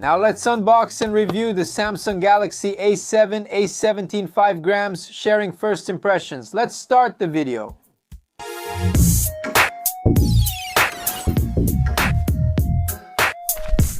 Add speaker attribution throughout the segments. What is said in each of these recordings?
Speaker 1: Now let's unbox and review the Samsung Galaxy A7, A17 5 grams, sharing first impressions. Let's start the video.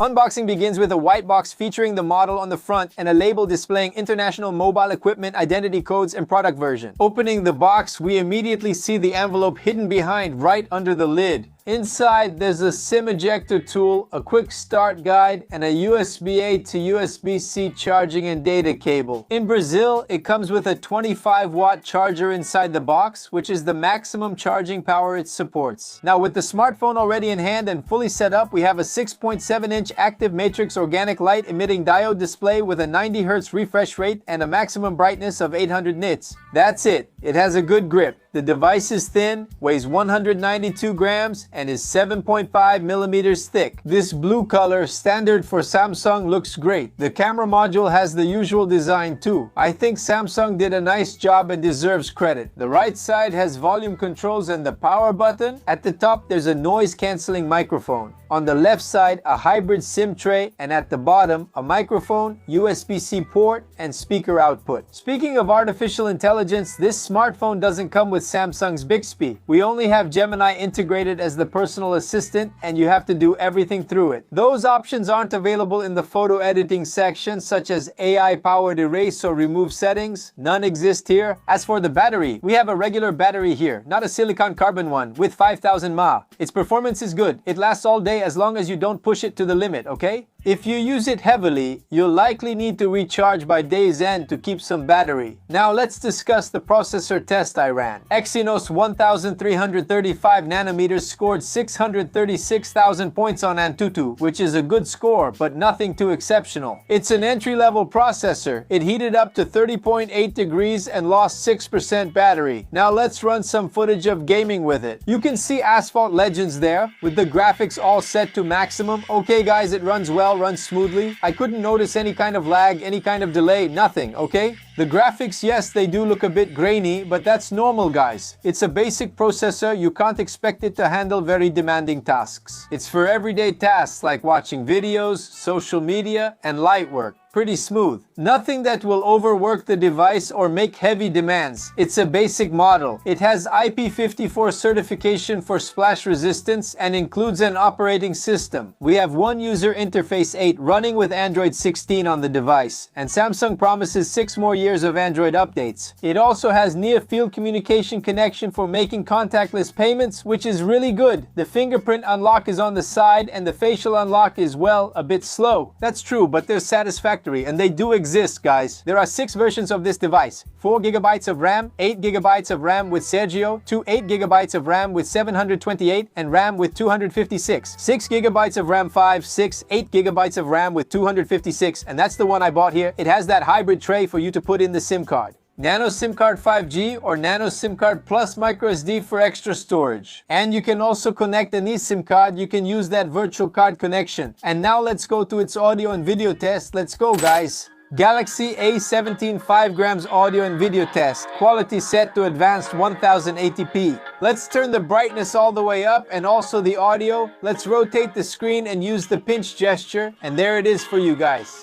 Speaker 1: Unboxing begins with a white box featuring the model on the front and a label displaying international mobile equipment identity codes and product version. Opening the box, we immediately see the envelope hidden behind right under the lid. Inside, there's a SIM ejector tool, a quick start guide, and a USB-A to USB-C charging and data cable. In Brazil, it comes with a 25-watt charger inside the box, which is the maximum charging power it supports. Now, with the smartphone already in hand and fully set up, we have a 6.7-inch active matrix organic light emitting diode display with a 90 Hz refresh rate and a maximum brightness of 800 nits. That's it. It has a good grip. The device is thin, weighs 192 grams, and is 7.5 millimeters thick. This blue color, standard for Samsung, looks great. The camera module has the usual design too. I think Samsung did a nice job and deserves credit. The right side has volume controls and the power button. At the top, there's a noise-canceling microphone. On the left side, a hybrid SIM tray, and at the bottom, a microphone, USB-C port, and speaker output. Speaking of artificial intelligence, this smartphone doesn't come with Samsung's Bixby. We only have Gemini integrated as the personal assistant, and you have to do everything through it. Those options aren't available in the photo editing section, such as AI-powered erase or remove settings. None exist here. As for the battery, we have a regular battery here, not a silicon carbon one, with 5000 mAh. Its performance is good. It lasts all day as long as you don't push it to the limit, okay? If you use it heavily, you'll likely need to recharge by day's end to keep some battery. Now let's discuss the processor test I ran. Exynos 1335 nanometers scored 636,000 points on Antutu, which is a good score, but nothing too exceptional. It's an entry-level processor. It heated up to 30.8 degrees and lost 6% battery. Now let's run some footage of gaming with it. You can see Asphalt Legends there, with the graphics all set to maximum. Okay guys, it runs well, runs smoothly. I couldn't notice any kind of lag, any kind of delay, nothing, okay? The graphics, yes, they do look a bit grainy, but that's normal, guys. It's a basic processor. You can't expect it to handle very demanding tasks. It's for everyday tasks like watching videos, social media, and light work. Pretty smooth. Nothing that will overwork the device or make heavy demands. It's a basic model. It has IP54 certification for splash resistance and includes an operating system. We have One User Interface 8 running with Android 16 on the device, and Samsung promises 6 more years of Android updates. It also has near-field communication connection for making contactless payments, which is really good. The fingerprint unlock is on the side and the facial unlock is, well, a bit slow. That's true, but they're satisfactory. And they do exist, guys. There are 6 versions of this device. 4 GB of RAM, 8 GB of RAM with Sergio, 8 GB of RAM with 728, and RAM with 256. 6 GB of RAM 5, 6, 8 GB of RAM with 256, and that's the one I bought here. It has that hybrid tray for you to put in the SIM card. Nano SIM card 5G or Nano SIM card plus microSD for extra storage. And you can also connect an eSIM card. You can use that virtual card connection. And now let's go to its audio and video test. Let's go, guys. Galaxy A17 5 grams audio and video test. Quality set to advanced 1080p. Let's turn the brightness all the way up and also the audio. Let's rotate the screen and use the pinch gesture. And there it is for you guys.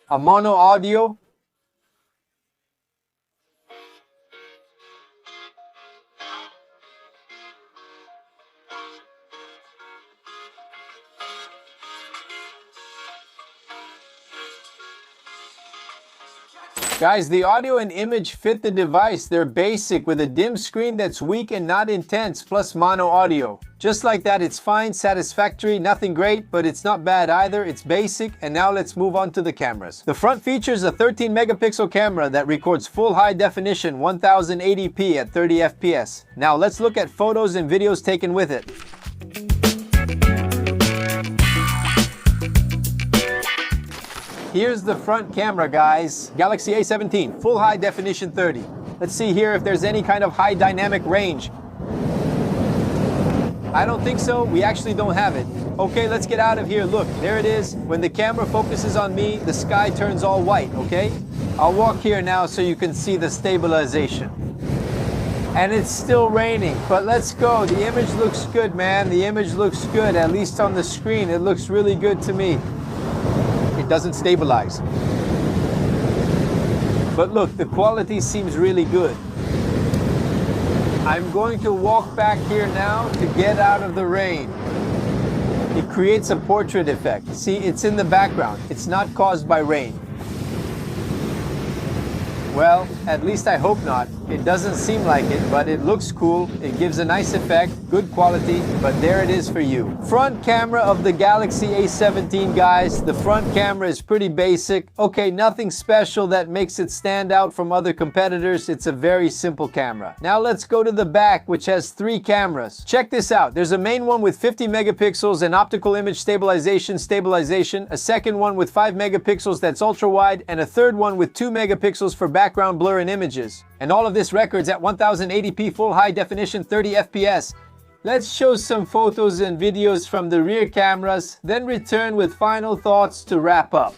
Speaker 1: A mono audio. Guys, the audio and image fit the device. They're basic with a dim screen that's weak and not intense, plus mono audio. Just like that, it's fine, satisfactory, nothing great, but it's not bad either. It's basic. And now let's move on to the cameras. The front features a 13 megapixel camera that records full high definition 1080p at 30 FPS. Now let's look at photos and videos taken with it. Here's the front camera, guys. Galaxy A17, full high definition 30. Let's see here if there's any kind of high dynamic range. I don't think so. We actually don't have it. Okay, let's get out of here. Look, there it is. When the camera focuses on me, the sky turns all white, okay? I'll walk here now so you can see the stabilization. And it's still raining, but let's go. The image looks good, man. The image looks good, at least on the screen. It looks really good to me. It doesn't stabilize. But look, the quality seems really good. I'm going to walk back here now to get out of the rain. It creates a portrait effect. See, it's in the background. It's not caused by rain. Well, at least I hope not. It doesn't seem like it, but it looks cool. It gives a nice effect, good quality, but there it is for you. Front camera of the Galaxy A17, guys. The front camera is pretty basic. Okay, nothing special that makes it stand out from other competitors. It's a very simple camera. Now let's go to the back, which has 3 cameras. Check this out. There's a main one with 50 megapixels and optical image stabilization, a second one with 5 megapixels that's ultra wide, and a third one with 2 megapixels for background blur and images. And all of this records at 1080p full high definition 30 FPS. Let's show some photos and videos from the rear cameras, then return with final thoughts to wrap up.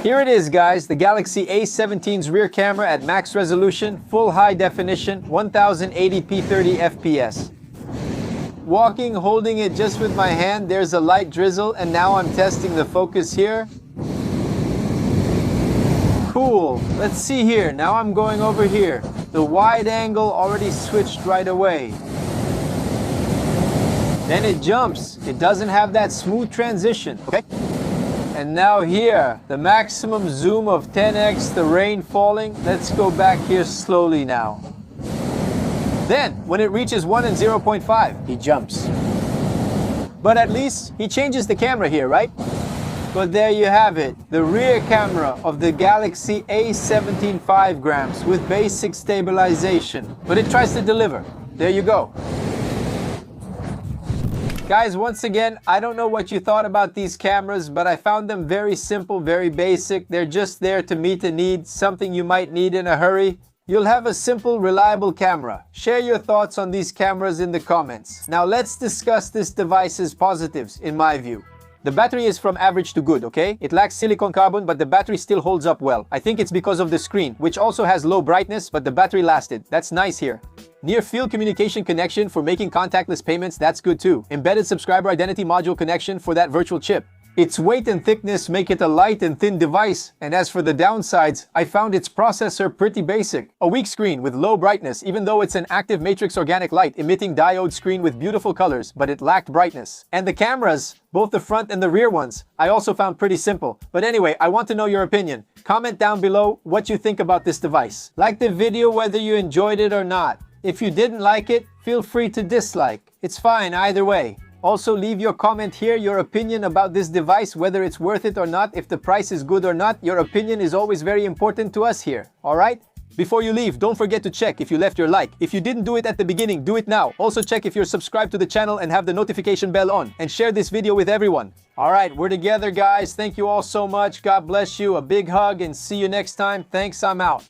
Speaker 1: Here it is, guys, the Galaxy A17's rear camera at max resolution, full high definition, 1080p 30 FPS. Walking, holding it just with my hand, there's a light drizzle, and now I'm testing the focus here. Cool. Let's see here. Now I'm going over here. The wide angle already switched right away. Then it jumps. It doesn't have that smooth transition, okay? And now here, the maximum zoom of 10x, the rain falling. Let's go back here slowly now. Then, when it reaches 1 and 0.5, he jumps. But at least he changes the camera here, right? But there you have it, the rear camera of the Galaxy A17 5 grams with basic stabilization. But it tries to deliver. There you go. Guys, once again, I don't know what you thought about these cameras, but I found them very simple, very basic. They're just there to meet a need, something you might need in a hurry. You'll have a simple, reliable camera. Share your thoughts on these cameras in the comments. Now let's discuss this device's positives, in my view. The battery is from average to good, okay? It lacks silicon carbon, but the battery still holds up well. I think it's because of the screen, which also has low brightness, but the battery lasted. That's nice here. Near field communication connection for making contactless payments, that's good too. Embedded subscriber identity module connection for that virtual chip. Its weight and thickness make it a light and thin device, and as for the downsides, I found its processor pretty basic. A weak screen with low brightness, even though it's an active matrix organic light emitting diode screen with beautiful colors, but it lacked brightness. And the cameras, both the front and the rear ones, I also found pretty simple. But anyway, I want to know your opinion. Comment down below what you think about this device. Like the video whether you enjoyed it or not. If you didn't like it, feel free to dislike. It's fine either way. Also, leave your comment here, your opinion about this device, whether it's worth it or not, if the price is good or not. Your opinion is always very important to us here, alright? Before you leave, don't forget to check if you left your like. If you didn't do it at the beginning, do it now. Also check if you're subscribed to the channel and have the notification bell on. And share this video with everyone. Alright, we're together, guys. Thank you all so much. God bless you. A big hug and see you next time. Thanks, I'm out.